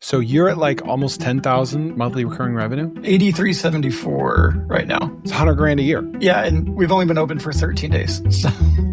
So you're at like almost 10,000 monthly recurring revenue? 8374 right now. It's 100 grand a year. Yeah, and we've only been open for 13 days. So.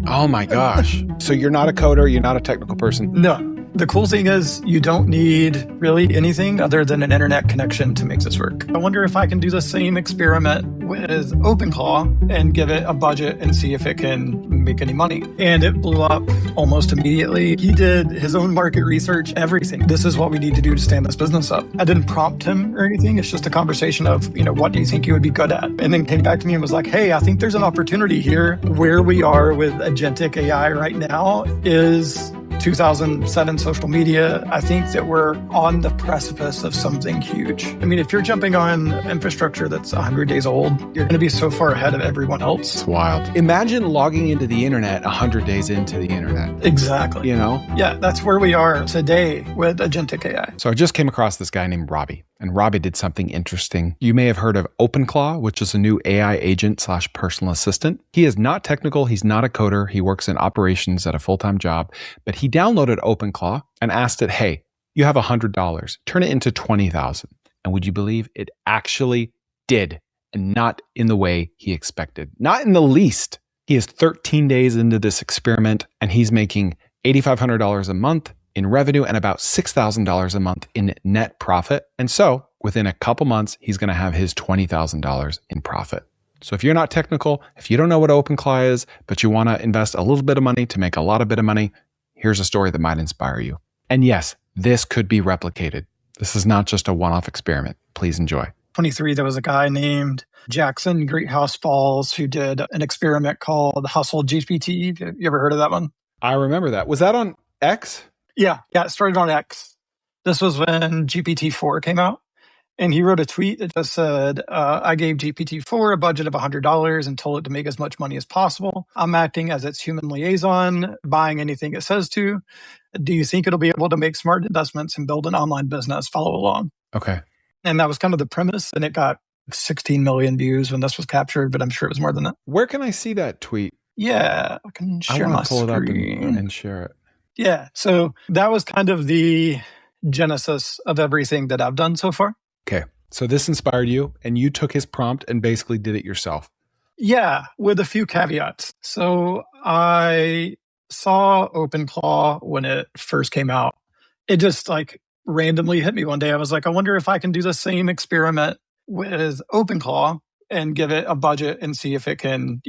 Oh my gosh. So you're not a coder, you're not a technical person? No. The cool thing is you don't need really anything other than an internet connection to make this work. I wonder if I can do the same experiment with OpenClaw and give it a budget and see if it can make any money. And it blew up almost immediately. He did his own market research, everything. This is what we need to do to stand this business up. I didn't prompt him or anything. It's just a conversation of, what do you think you would be good at? And then came back to me and was like, hey, I think there's an opportunity here. Where we are with agentic AI right now is 2007 social media. I think that we're on the precipice of something huge. I mean, if you're jumping on infrastructure that's 100 days old, you're going to be so far ahead of everyone else. It's wild. Imagine logging into the internet 100 days into the internet. Exactly. Yeah, that's where we are today with agentic AI. So I just came across this guy named Robby. And Robby did something interesting. You may have heard of OpenClaw, which is a new AI agent / personal assistant. He is not technical. He's not a coder. He works in operations at a full-time job. But he downloaded OpenClaw and asked it, hey, you have $100. Turn it into 20,000. And would you believe it actually did? And not in the way he expected. Not in the least. He is 13 days into this experiment and he's making $8,500 a month in revenue and about $6,000 a month in net profit. And so within a couple months, he's going to have his $20,000 in profit. So if you're not technical, if you don't know what OpenClaw is, but you want to invest a little bit of money to make a lot of bit of money, here's a story that might inspire you. And yes, this could be replicated. This is not just a one-off experiment. Please enjoy. 23, there was a guy named Jackson Greathouse Falls who did an experiment called HustleGPT. You ever heard of that one? I remember that. Was that on X? Yeah, it started on X. This was when GPT-4 came out. And he wrote a tweet that just said, I gave GPT-4 a budget of $100 and told it to make as much money as possible. I'm acting as its human liaison, buying anything it says to. Do you think it'll be able to make smart investments and build an online business? Follow along. Okay. And that was kind of the premise. And it got 16 million views when this was captured, but I'm sure it was more than that. Where can I see that tweet? Yeah, I can share my screen. I want to pull it up and share it. Yeah, so that was kind of the genesis of everything that I've done so far. Okay, so this inspired you and you took his prompt and basically did it yourself. Yeah, with a few caveats. So I saw OpenClaw when it first came out. It just randomly hit me one day. I was like, I wonder if I can do the same experiment with OpenClaw and give it a budget and see if it can,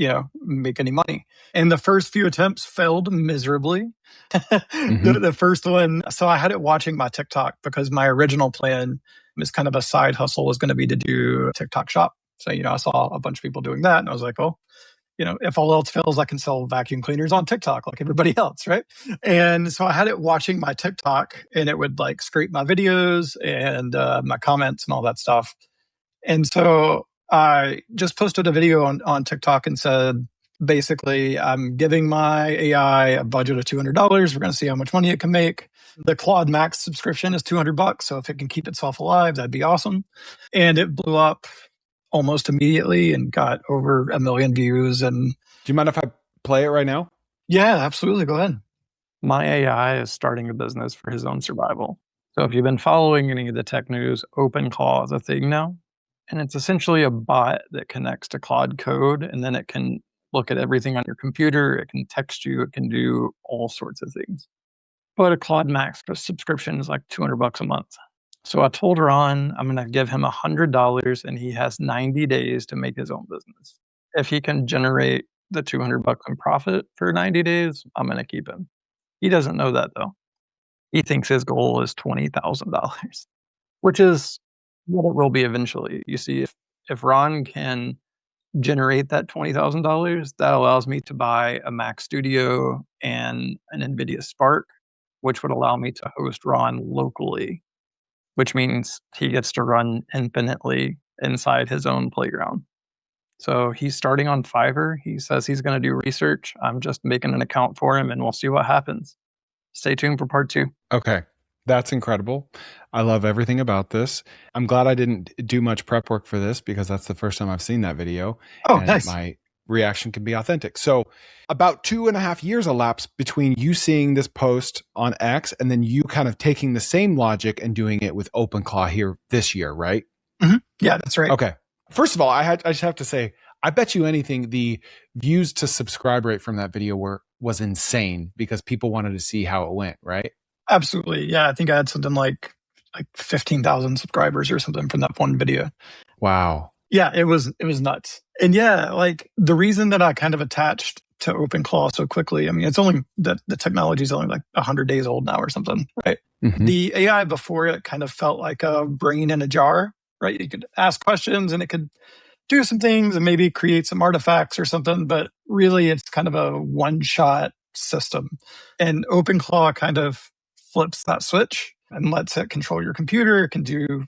make any money. And the first few attempts failed miserably. The first one, so I had it watching my TikTok because my original plan is kind of a side hustle was going to be to do TikTok shop. So, I saw a bunch of people doing that and I was like, oh, if all else fails, I can sell vacuum cleaners on TikTok like everybody else, right? And so I had it watching my TikTok and it would scrape my videos and my comments and all that stuff. And so I just posted a video on TikTok and said, basically, I'm giving my AI a budget of $200. We're going to see how much money it can make. The Claude Max subscription is $200. So if it can keep itself alive, that'd be awesome. And it blew up almost immediately and got over 1 million views. And do you mind if I play it right now? Yeah, absolutely. Go ahead. My AI is starting a business for his own survival. So if you've been following any of the tech news, OpenClaw is a thing now. And it's essentially a bot that connects to Claude Code, and then it can look at everything on your computer. It can text you. It can do all sorts of things. But a Claude Max subscription is like $200 a month. So I told Ron I'm going to give him $100, and he has 90 days to make his own business. If he can generate the $200 in profit for 90 days, I'm going to keep him. He doesn't know that though. He thinks his goal is $20,000, which is what it will be eventually. You see, if Ron can generate that $20,000, that allows me to buy a Mac Studio and an NVIDIA Spark, which would allow me to host Ron locally, which means he gets to run infinitely inside his own playground. So he's starting on Fiverr. He says he's going to do research. I'm just making an account for him and we'll see what happens. Stay tuned for part 2. Okay. That's incredible. I love everything about this. I'm glad I didn't do much prep work for this because that's the first time I've seen that video. Oh, nice. reaction can be authentic. So about 2.5 years elapsed between you seeing this post on X and then you kind of taking the same logic and doing it with OpenClaw here this year, right? Mm-hmm. Yeah, that's right. Okay. First of all, I just have to say, I bet you anything the views to subscribe rate from that video was insane because people wanted to see how it went, right? Absolutely. Yeah, I think I had something like 15,000 subscribers or something from that one video. Wow. Yeah, it was nuts. And yeah, like the reason that I kind of attached to OpenClaw so quickly, I mean, it's only that the technology is only like 100 days old now or something, right? Mm-hmm. The AI before it kind of felt like a brain in a jar, right? You could ask questions and it could do some things and maybe create some artifacts or something, but really it's kind of a one-shot system. And OpenClaw kind of flips that switch and lets it control your computer. It can do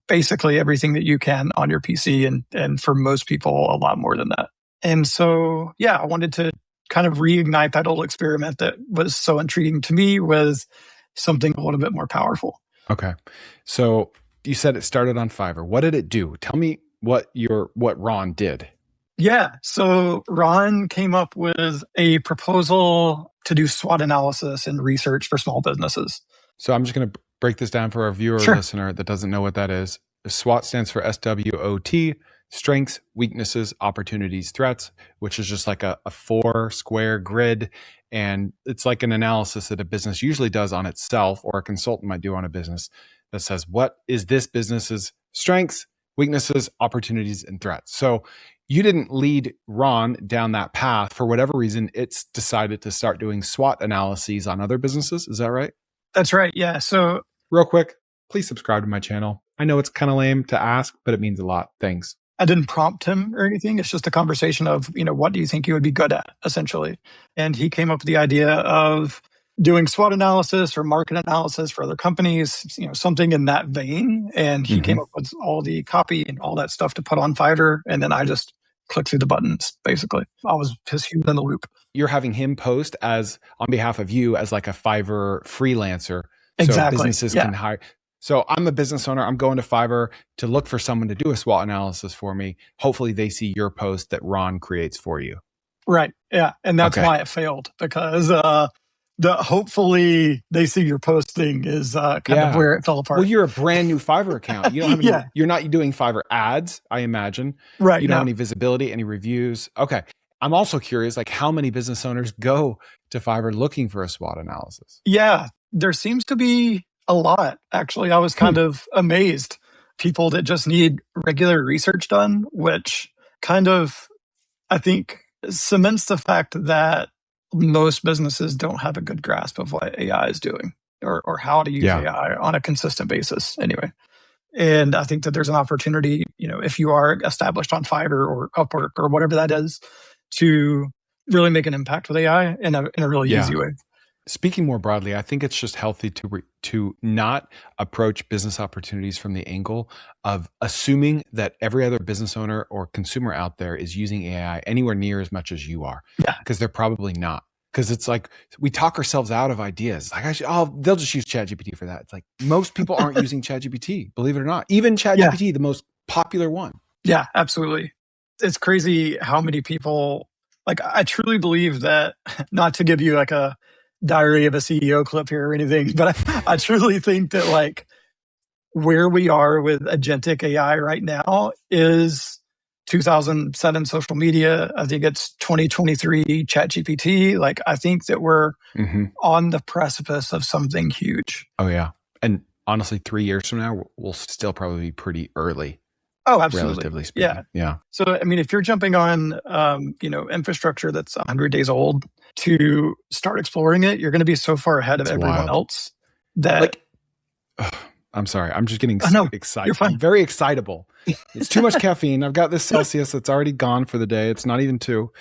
basically everything that you can on your PC, and for most people, a lot more than that. And so, yeah, I wanted to kind of reignite that old experiment that was so intriguing to me with something a little bit more powerful. Okay. So you said it started on Fiverr. What did it do? Tell me what Ron did. Yeah. So Ron came up with a proposal to do SWOT analysis and research for small businesses. So I'm just going to break this down for our viewer or listener that doesn't know what that is. SWOT stands for SWOT, strengths, weaknesses, opportunities, threats, which is just like a 4-square grid. And it's like an analysis that a business usually does on itself, or a consultant might do on a business, that says, what is this business's strengths, weaknesses, opportunities, and threats? So you didn't lead Ron down that path. For whatever reason, it's decided to start doing SWOT analyses on other businesses. Is that right? That's right. Yeah. So real quick, please subscribe to my channel. I know it's kind of lame to ask, but it means a lot. Thanks. I didn't prompt him or anything. It's just a conversation of, what do you think you would be good at, essentially? And he came up with the idea of doing SWOT analysis or market analysis for other companies, something in that vein. And he came up with all the copy and all that stuff to put on Fiverr. And then I just clicked through the buttons, basically. I was just human in the loop. You're having him post as on behalf of you as like a Fiverr freelancer. Exactly. So businesses can hire. So I'm a business owner. I'm going to Fiverr to look for someone to do a SWOT analysis for me. Hopefully they see your post that Ron creates for you. Right. Yeah. And that's why it failed, because hopefully they see your posting is kind of where it fell apart. Well, you're a brand new Fiverr account. You don't have any, you're not doing Fiverr ads, I imagine. Right. You don't have any visibility, any reviews. Okay. I'm also curious, like how many business owners go to Fiverr looking for a SWOT analysis? Yeah, there seems to be a lot. Actually, I was kind of amazed. People that just need regular research done, which kind of, I think, cements the fact that most businesses don't have a good grasp of what AI is doing or how to use AI on a consistent basis anyway. And I think that there's an opportunity, if you are established on Fiverr or Upwork or whatever that is, to really make an impact with AI in a really easy way. Speaking more broadly, I think it's just healthy to not approach business opportunities from the angle of assuming that every other business owner or consumer out there is using AI anywhere near as much as you are. Yeah. Because they're probably not. Because it's like we talk ourselves out of ideas. Like, they'll just use ChatGPT for that. It's like most people aren't using ChatGPT, believe it or not. Even ChatGPT, the most popular one. Yeah, absolutely. It's crazy how many people, like, I truly believe that, not to give you like a diary of a CEO clip here or anything, but I truly think that like where we are with agentic AI right now is 2007 social media. I think it's 2023 ChatGPT. Like, I think that we're on the precipice of something huge. Oh yeah. And honestly, 3 years from now, we'll still probably be pretty early. Oh, absolutely. Relatively speaking. Yeah. So, I mean, if you're jumping on, infrastructure that's 100 days old to start exploring it, you're going to be so far ahead of everyone else that... I'm sorry. I'm just getting excited. You're fine. I'm very excitable. It's too much caffeine. I've got this Celsius that's already gone for the day. It's not even 2.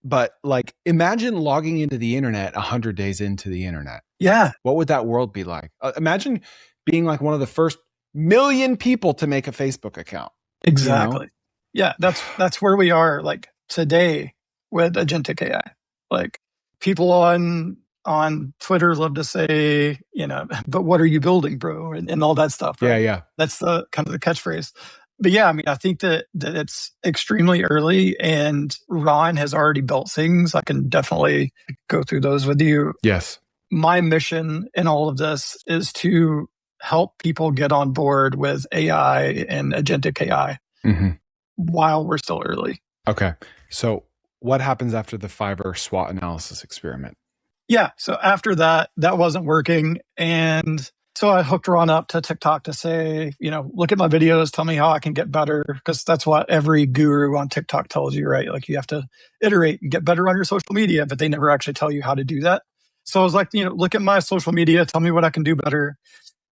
But like, imagine logging into the internet 100 days into the internet. Yeah. What would that world be like? Imagine being like one of the first million people to make a Facebook account. Exactly. Yeah, that's where we are like today with agentic AI. Like, people on Twitter love to say, but what are you building, bro? And all that stuff. Right? Yeah. That's the kind of the catchphrase. But yeah, I mean, I think that it's extremely early, and Ron has already built things. I can definitely go through those with you. Yes. My mission in all of this is to help people get on board with AI and agentic AI while we're still early. Okay. So what happens after the Fiverr SWOT analysis experiment? Yeah. So after that wasn't working. And so I hooked Ron up to TikTok to say, look at my videos, tell me how I can get better. Because that's what every guru on TikTok tells you, right? Like you have to iterate and get better on your social media, but they never actually tell you how to do that. So I was like, look at my social media, tell me what I can do better.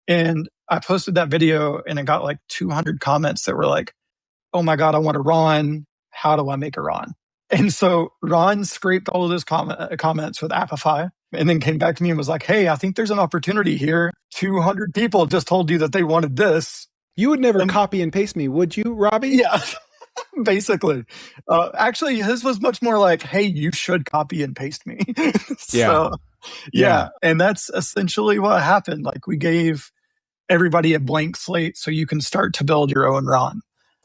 And I posted that video and it got like 200 comments that were like, oh my God, I want a Ron. How do I make a Ron? And so Ron scraped all of those comments with Apify and then came back to me and was like, hey, I think there's an opportunity here. 200 people just told you that they wanted this. You would never copy and paste me, would you, Robby? Yeah, basically. Actually, his was much more like, hey, you should copy and paste me. So, yeah. And that's essentially what happened. Like we gave everybody a blank slate so you can start to build your own Ron.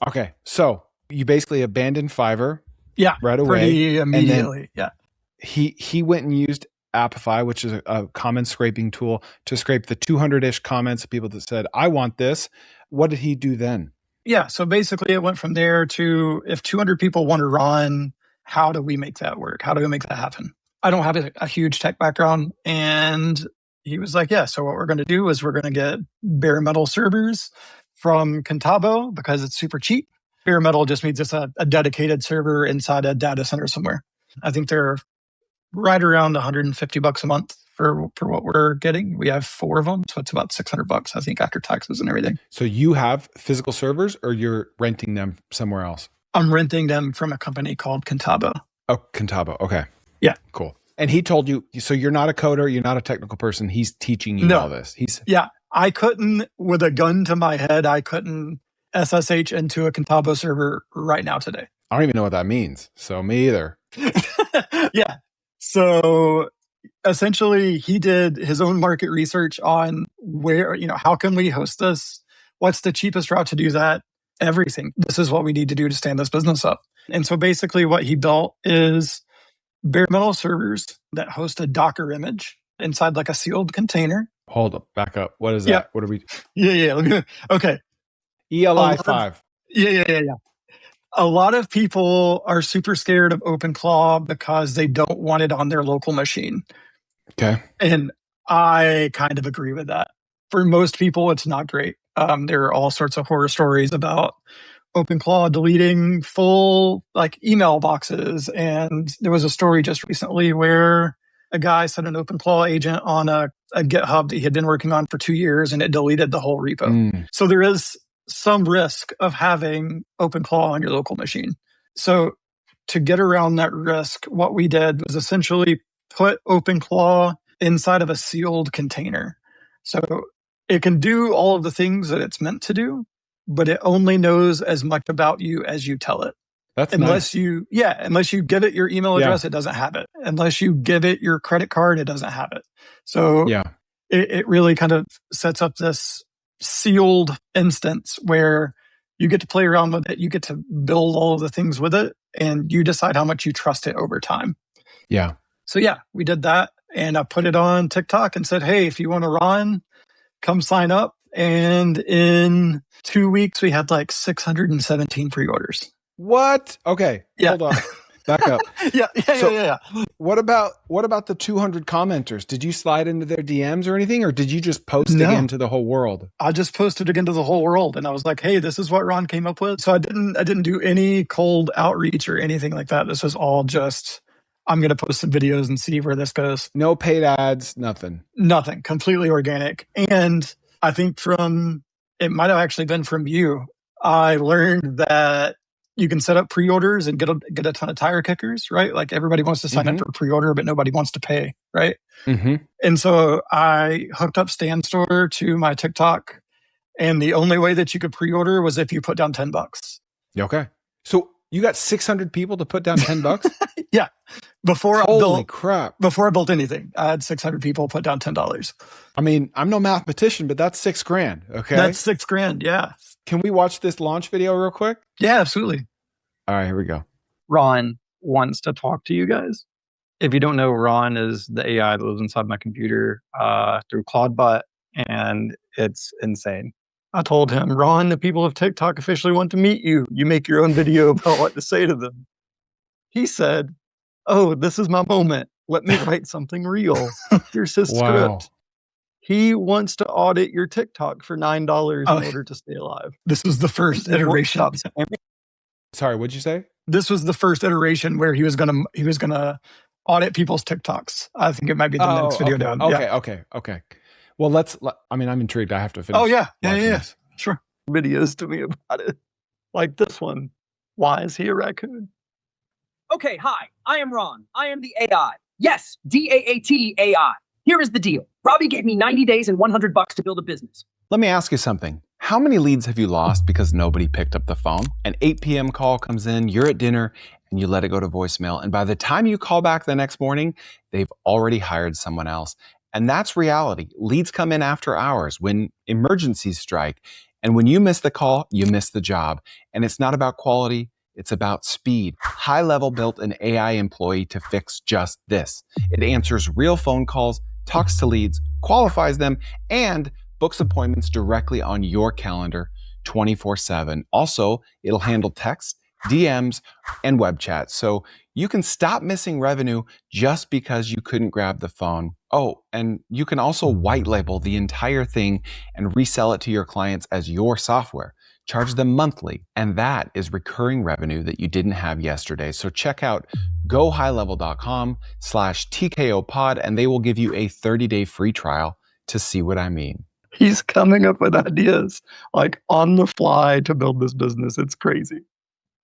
Okay. So you basically abandoned Fiverr. Yeah. Right away. Pretty immediately. Yeah. He went and used Apify, which is a comment scraping tool, to scrape the 200-ish comments of people that said, I want this. What did he do then? Yeah. So basically it went from there to, if 200 people want to Ron, how do we make that work? How do we make that happen? I don't have a huge tech background. And he was like, yeah, so what we're going to do is we're going to get bare metal servers from Contabo because it's super cheap. Bare metal just means it's a dedicated server inside a data center somewhere. I think they're right around $150 a month for what we're getting. We have 4 of them, so it's about $600, I think, after taxes and everything. So you have physical servers, or you're renting them somewhere else? I'm renting them from a company called Contabo. Oh, Contabo. Okay. Yeah. Cool. And he told you, so you're not a coder, you're not a technical person. He's teaching you all this. Yeah. I couldn't, with a gun to my head, I couldn't SSH into a Contabo server right now today. I don't even know what that means. So me either. Yeah. So essentially he did his own market research on where, how can we host this? What's the cheapest route to do that? Everything. This is what we need to do to stand this business up. And so basically what he built is bare metal servers that host a Docker image inside like a sealed container. Hold up, back up. What is that? Yeah. What are we? Yeah. Okay. ELI 5. Yeah. A lot of people are super scared of OpenClaw because they don't want it on their local machine. Okay. And I kind of agree with that. For most people, it's not great. There are all sorts of horror stories about OpenClaw deleting full email boxes. And there was a story just recently where a guy set an OpenClaw agent on a GitHub that he had been working on for 2 years, and it deleted the whole repo. So there is some risk of having OpenClaw on your local machine. So to get around that risk, what we did was essentially put OpenClaw inside of a sealed container. So it can do all of the things that it's meant to do, but it only knows as much about you as you tell it. That's unless nice. Unless you give it your email address, it doesn't have it. Unless you give it your credit card, it doesn't have it. So it really kind of sets up this sealed instance where you get to play around with it. You get to build all of the things with it, and you decide how much you trust it over time. Yeah. So we did that, and I put it on TikTok and said, hey, if you want to Ron, come sign up. And in 2 weeks, we had 617 pre-orders. What? Okay. Hold on. Back up. Yeah. What about the 200 commenters? Did you slide into their DMs or anything, or did you just post again to the whole world? I just posted again to the whole world, and I was like, "Hey, this is what Ron came up with." So I didn't do any cold outreach or anything like that. This was all just, I'm going to post some videos and see where this goes. No paid ads, nothing. Nothing. Completely organic. And I think it might have actually been from you, I learned that you can set up pre-orders and get a ton of tire kickers, right? Like everybody wants to sign up for a pre-order, but nobody wants to pay, right? And so I hooked up Stanstore to my TikTok, and the only way that you could pre-order was if you put down $10. Okay. So you got 600 people to put down $10? Yeah. Before Holy crap. Before I built anything, I had 600 people put down $10. I mean, I'm no mathematician, but that's $6,000. Okay. That's $6,000. Yeah. Can we watch this launch video real quick? Yeah, absolutely. All right, here we go. Ron wants to talk to you guys. If you don't know, Ron is the AI that lives inside my computer through Claudebot, and it's insane. I told him, Ron, the people of TikTok officially want to meet you. You make your own video about what to say to them. He said, oh, this is my moment. Let me write something real. Here's his script. He wants to audit your TikTok for $9 in order to stay alive. This was the first iteration. Sorry, what'd you say? This was the first iteration where he was gonna audit people's TikToks. I think it might be the next video down. Okay. Well, I'm intrigued. I have to finish. Oh yeah. Sure. Videos to me about it. Like this one. Why is he a raccoon? Okay, hi, I am Ron. I am the AI. Yes, DAAT AI. Here is the deal. Robby gave me 90 days and $100 to build a business. Let me ask you something. How many leads have you lost because nobody picked up the phone? An 8 p.m. call comes in, you're at dinner, and you let it go to voicemail. And by the time you call back the next morning, they've already hired someone else. And that's reality. Leads come in after hours when emergencies strike. And when you miss the call, you miss the job. And it's not about quality. It's about speed. High Level built an AI employee to fix just this. It answers real phone calls, talks to leads, qualifies them, and books appointments directly on your calendar 24/7. Also, it'll handle text, DMs, and web chat. So you can stop missing revenue just because you couldn't grab the phone. Oh, and you can also white label the entire thing and resell it to your clients as your software. Charge them monthly, and that is recurring revenue that you didn't have yesterday. So check out gohighlevel.com/TKOpod, and they will give you a 30-day free trial to see what I mean. He's coming up with ideas like on the fly to build this business. It's crazy.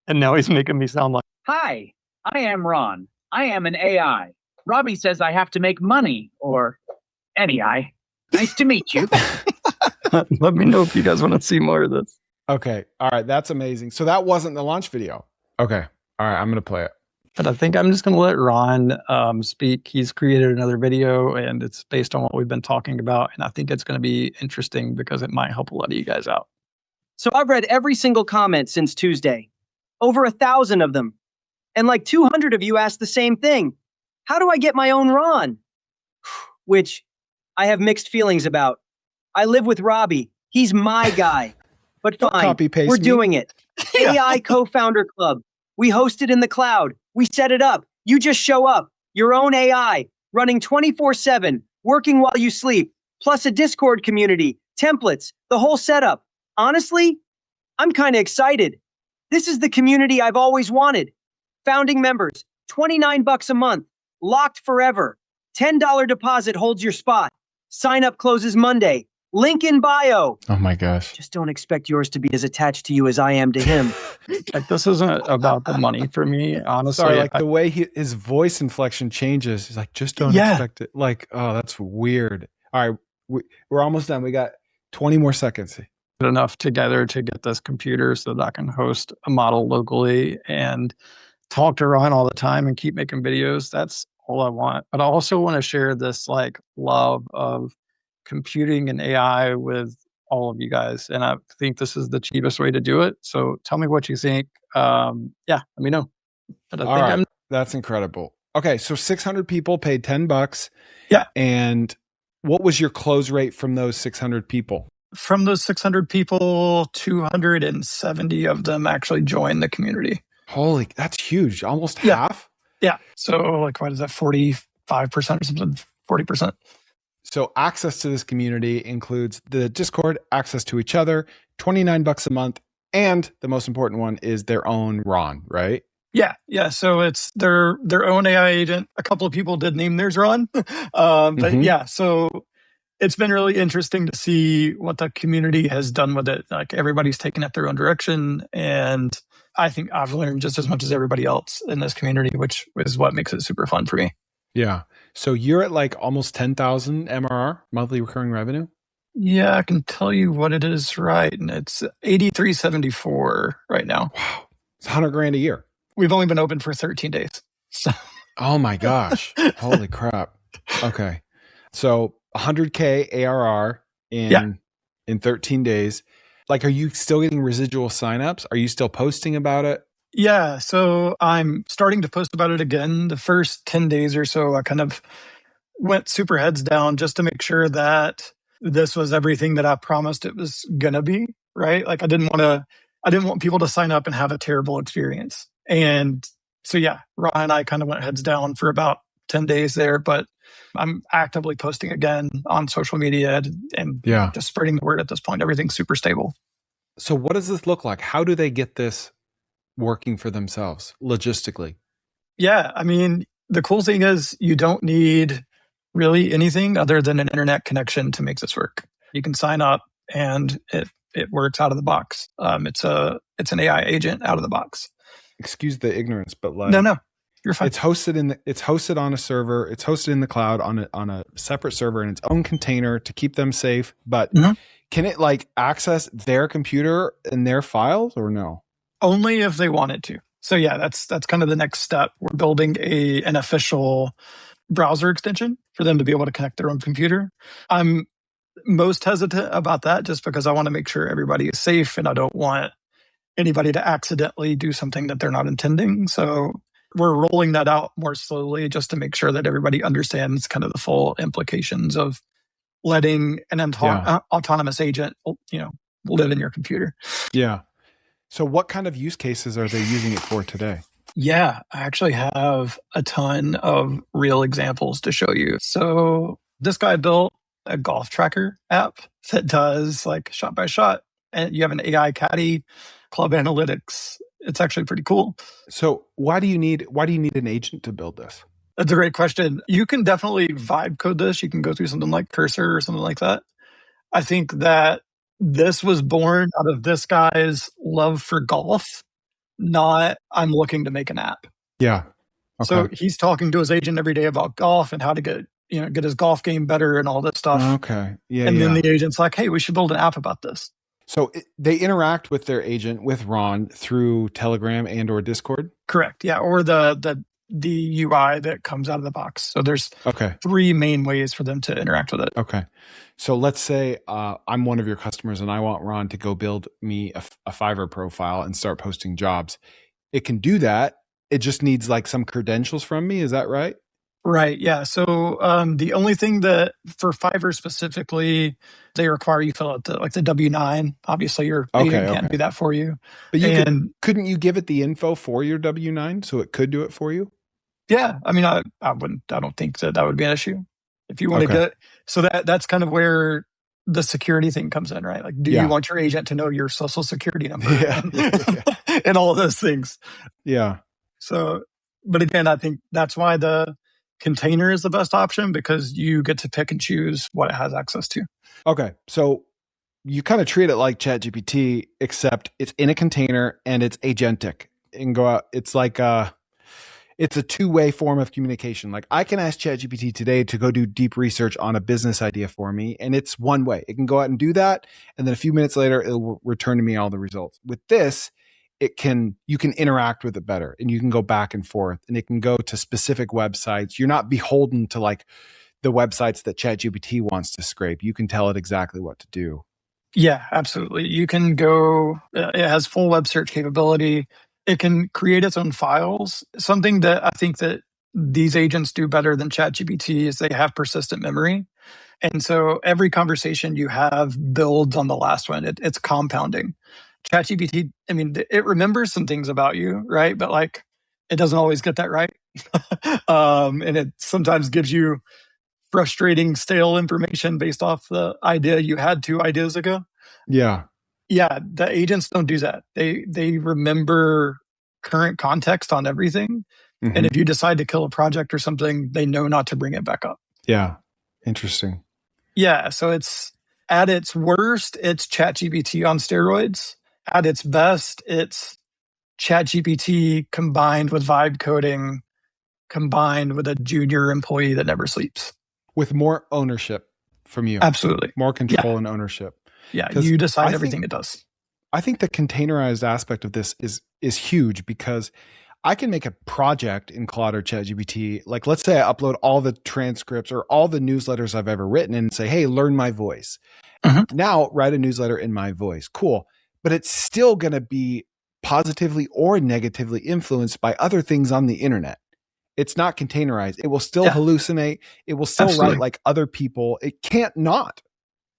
And now he's making me sound like, Hi, I am Ron. I am an AI. Robby says I have to make money, or NEI. Nice to meet you. let me know if you guys want to see more of this. Okay. All right. That's amazing. So that wasn't the launch video. Okay. All right. I'm going to play it. But I think I'm just going to let Ron speak. He's created another video, and it's based on what we've been talking about. And I think it's going to be interesting because it might help a lot of you guys out. So I've read every single comment since Tuesday. Over 1,000 of them. And like 200 of you asked the same thing. How do I get my own Ron? Which I have mixed feelings about. I live with Robby. He's my guy. But fine, we're doing it. AI Co-Founder Club. We host it in the cloud. We set it up. You just show up. Your own AI, running 24/7, working while you sleep, plus a Discord community, templates, the whole setup. Honestly, I'm kind of excited. This is the community I've always wanted. Founding members, $29 a month, locked forever. $10 deposit holds your spot. Sign up closes Monday. Link in bio. Oh my gosh. Just don't expect yours to be as attached to you as I am to him. Like, this isn't about the money for me, honestly. Sorry, like the way his voice inflection changes. He's like, just don't expect it. Like, oh, that's weird. All right, we're almost done. We got 20 more seconds. Enough together to get this computer so that I can host a model locally and talk to Ron all the time and keep making videos. That's all I want. But I also want to share this like love of computing and AI with all of you guys. And I think this is the cheapest way to do it. So tell me what you think. Let me know. But I think that's incredible. Okay. So 600 people paid $10. Yeah. And what was your close rate from those 600 people? From those 600 people, 270 of them actually joined the community. Holy, that's huge. Almost half? Yeah. So like, what is that? 45% or something? 40%. So access to this community includes the Discord, access to each other, $29 a month, and the most important one is their own Ron, right? Yeah. So it's their own AI agent. A couple of people did name theirs Ron. But so it's been really interesting to see what the community has done with it. Like, everybody's taken it their own direction. And I think I've learned just as much as everybody else in this community, which is what makes it super fun for me. Yeah. So you're at like almost 10,000 MRR, monthly recurring revenue? Yeah, I can tell you what it is right. And it's 8374 right now. Wow. It's $100,000 a year. We've only been open for 13 days. So Oh my gosh. Holy crap. Okay. So 100K ARR Yeah. in 13 days. Like, are you still getting residual signups? Are you still posting about it? Yeah. So I'm starting to post about it again. The first 10 days or so, I kind of went super heads down just to make sure that this was everything that I promised it was gonna be, right? Like I didn't want people to sign up and have a terrible experience. And so yeah, Ron and I kind of went heads down for about 10 days there, but I'm actively posting again on social media and Yeah. just spreading the word at this point. Everything's super stable. So what does this look like? How do they get this working for themselves logistically? Yeah, I mean, the cool thing is you don't need really anything other than an internet connection to make this work. You can sign up and it works out of the box. It's an AI agent out of the box. Excuse the ignorance, but like No, you're fine. it's hosted on a server, it's hosted in the cloud on a separate server in its own container to keep them safe. But can it like access their computer and their files or no? Only if they wanted to. So yeah, that's kind of the next step. We're building an official browser extension for them to be able to connect their own computer. I'm most hesitant about that just because I want to make sure everybody is safe and I don't want anybody to accidentally do something that they're not intending. So we're rolling that out more slowly just to make sure that everybody understands kind of the full implications of letting an autonomous agent, live in your computer. Yeah. So what kind of use cases are they using it for today? Yeah, I actually have a ton of real examples to show you. So this guy built a golf tracker app that does like shot by shot, and you have an AI caddy, club analytics. It's actually pretty cool. So why do you need an agent to build this? That's a great question. You can definitely vibe code this. You can go through something like Cursor or something like that. I think that this was born out of this guy's love for golf, not I'm looking to make an app. Yeah. Okay. So he's talking to his agent every day about golf and how to get his golf game better and all this stuff. Okay. Yeah. And then the agent's like, hey, we should build an app about this. So they interact with their agent, with Ron, through Telegram and or Discord? Correct. Yeah. Or the UI that comes out of the box. So there's 3 main ways for them to interact with it. Okay. So let's say I'm one of your customers and I want Ron to go build me a Fiverr profile and start posting jobs. It can do that. It just needs like some credentials from me. Is that right? Right. Yeah. So the only thing that for Fiverr specifically, they require you fill out the W-9. Obviously, your agent can't do that for you. But couldn't you give it the info for your W-9 so it could do it for you? Yeah. I mean, I don't think that would be an issue. If you want to get, so that's kind of where the security thing comes in, right? Like, do you want your agent to know your social security number and all of those things? Yeah. So, but again, I think that's why the container is the best option because you get to pick and choose what it has access to. Okay. So you kind of treat it like ChatGPT, except it's in a container and it's agentic and go out. It's like, it's a two-way form of communication. Like I can ask ChatGPT today to go do deep research on a business idea for me. And it's one way. It can go out and do that. And then a few minutes later, it'll return to me all the results. With this, you can interact with it better and you can go back and forth and it can go to specific websites. You're not beholden to like the websites that ChatGPT wants to scrape. You can tell it exactly what to do. Yeah, absolutely. You can go, it has full web search capability. It can create its own files. Something that I think that these agents do better than ChatGPT is they have persistent memory. And so every conversation you have builds on the last one. It's compounding. ChatGPT, I mean, it remembers some things about you, right? But like, it doesn't always get that right. And it sometimes gives you frustrating, stale information based off the idea you had 2 ideas ago. Yeah. Yeah, the agents don't do that. They remember current context on everything. Mm-hmm. And if you decide to kill a project or something, they know not to bring it back up. Yeah. Interesting. Yeah. So it's at its worst, it's ChatGPT on steroids. At its best, it's ChatGPT combined with vibe coding, combined with a junior employee that never sleeps. With more ownership from you. Absolutely. More control and ownership. Yeah, you decide everything it does. I think the containerized aspect of this is huge because I can make a project in Claude or ChatGPT. Like, let's say I upload all the transcripts or all the newsletters I've ever written and say, hey, learn my voice. Now write a newsletter in my voice. Cool. But it's still going to be positively or negatively influenced by other things on the internet. It's not containerized. It will still hallucinate. It will still write like other people. It can't not.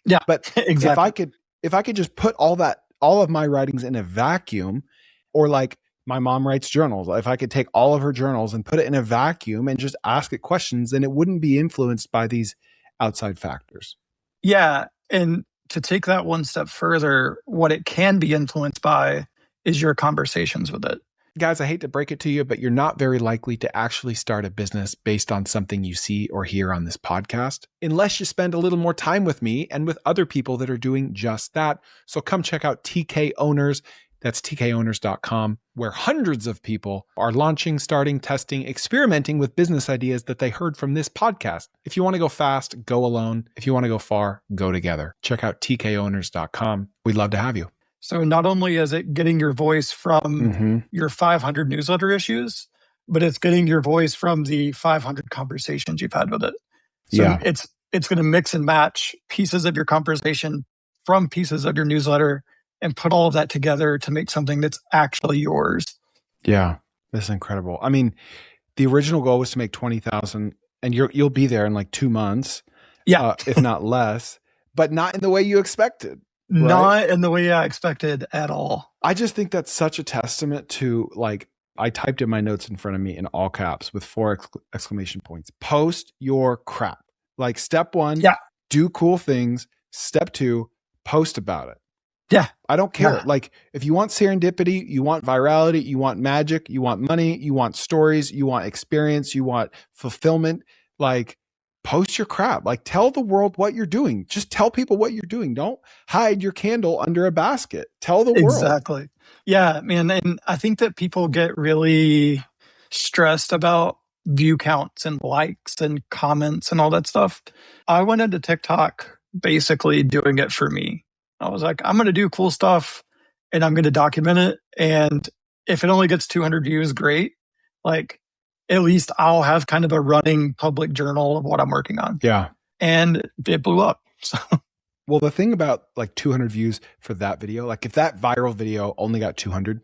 Yeah. But exactly. if I could just put all of my writings in a vacuum, or like my mom writes journals, if I could take all of her journals and put it in a vacuum and just ask it questions, then it wouldn't be influenced by these outside factors. Yeah. And to take that one step further, what it can be influenced by is your conversations with it. Guys, I hate to break it to you, but you're not very likely to actually start a business based on something you see or hear on this podcast, unless you spend a little more time with me and with other people that are doing just that. So come check out TK Owners. That's tkowners.com, where hundreds of people are launching, starting, testing, experimenting with business ideas that they heard from this podcast. If you want to go fast, go alone. If you want to go far, go together. Check out tkowners.com. We'd love to have you. So not only is it getting your voice from your 500 newsletter issues, but it's getting your voice from the 500 conversations you've had with it. So it's going to mix and match pieces of your conversation from pieces of your newsletter and put all of that together to make something that's actually yours. Yeah, this is incredible. I mean, the original goal was to make 20,000, and you'll be there in like 2 months, if not less, but not in the way you expected. Right? Not in the way I expected at all. I just think that's such a testament to, like, I typed in my notes in front of me in all caps with 4 exclamation points. Post your crap. Like, step 1, do cool things. Step 2, post about it. Yeah. I don't care. Like, if you want serendipity, you want virality, you want magic, you want money, you want stories, you want experience, you want fulfillment, like, post your crap. Like, tell the world what you're doing. Just tell people what you're doing. Don't hide your candle under a basket. Tell the world. Exactly. Yeah, man. And I think that people get really stressed about view counts and likes and comments and all that stuff. I went into TikTok basically doing it for me. I was like, I'm going to do cool stuff and I'm going to document it. And if it only gets 200 views, great. Like, at least I'll have kind of a running public journal of what I'm working on. Yeah. And it blew up. So. Well, the thing about like 200 views for that video, like if that viral video only got 200,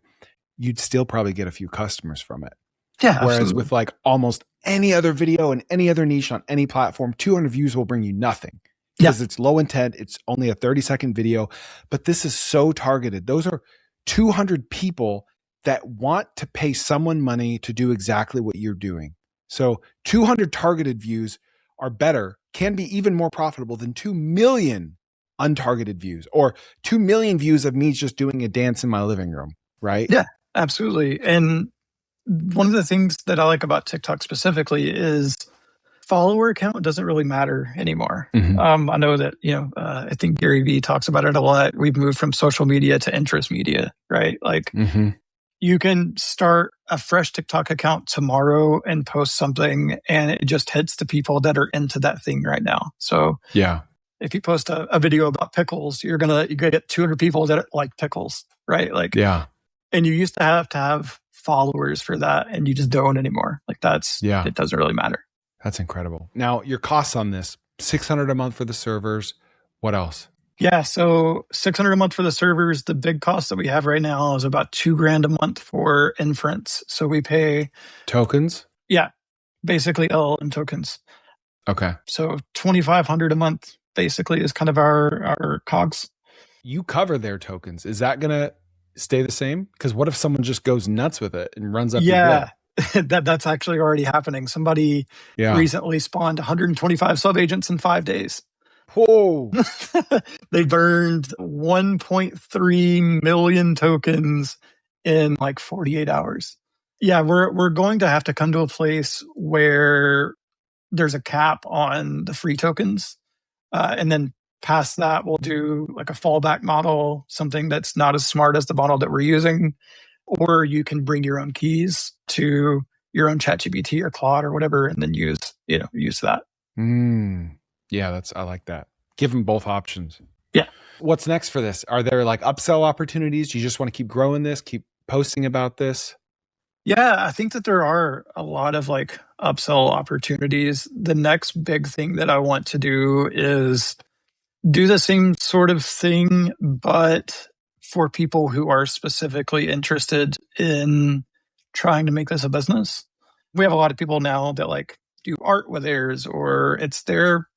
you'd still probably get a few customers from it. Yeah. Whereas absolutely. with like almost any other video in any other niche on any platform, 200 views will bring you nothing. Because it's low intent. It's only a 30-second video. But this is so targeted. Those are 200 people that want to pay someone money to do exactly what you're doing. So 200 targeted views are better, can be even more profitable than 2 million untargeted views, or 2 million views of me just doing a dance in my living room, right? Yeah, absolutely. And one of the things that I like about TikTok specifically is follower count doesn't really matter anymore. I know that, I think Gary Vee talks about it a lot. We've moved from social media to interest media, right? Like, you can start a fresh TikTok account tomorrow and post something, and it just hits the people that are into that thing right now. So if you post a video about pickles, you're gonna get 200 people that like pickles, right? Like, and you used to have followers for that, and you just don't anymore. Like, it doesn't really matter. That's incredible. Now, your costs on this, $600 a month for the servers. What else? Yeah, so $600 a month for the servers. The big cost that we have right now is about $2,000 a month for inference. So we pay tokens. Yeah, basically LLM tokens. Okay. So $2,500 a month basically is kind of our COGS. You cover their tokens. Is that gonna stay the same? Because what if someone just goes nuts with it and runs up your bill? That's actually already happening. Somebody recently spawned 125 sub-agents in 5 days. Whoa. They burned 1.3 million tokens in like 48 hours. Yeah, we're going to have to come to a place where there's a cap on the free tokens. And then past that, we'll do like a fallback model, something that's not as smart as the model that we're using. Or you can bring your own keys to your own ChatGPT or Claude or whatever, and then use that. Yeah, I like that. Give them both options. Yeah. What's next for this? Are there like upsell opportunities? Do you just want to keep growing this, keep posting about this? Yeah, I think that there are a lot of like upsell opportunities. The next big thing that I want to do is do the same sort of thing, but for people who are specifically interested in trying to make this a business. We have a lot of people now that like do art with theirs, or it's their,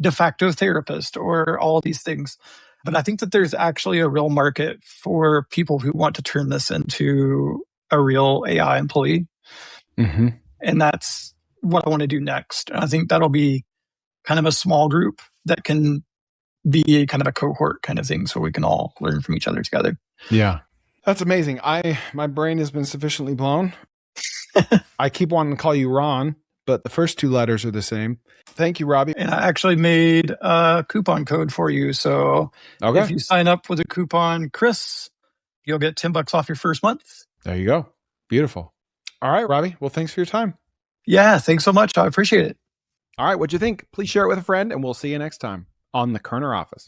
de facto therapist, or all these things. But I think that there's actually a real market for people who want to turn this into a real AI employee. Mm-hmm. And that's what I want to do next. And I think that'll be kind of a small group that can be kind of a cohort kind of thing, so we can all learn from each other together. Yeah. That's amazing. My brain has been sufficiently blown. I keep wanting to call you Ron, but the first two letters are the same. Thank you, Robby. And I actually made a coupon code for you. So if you sign up with a coupon, Chris, you'll get $10 off your first month. There you go. Beautiful. All right, Robby. Well, thanks for your time. Yeah, thanks so much. I appreciate it. All right, what'd you think? Please share it with a friend, and we'll see you next time on the Kerner Office.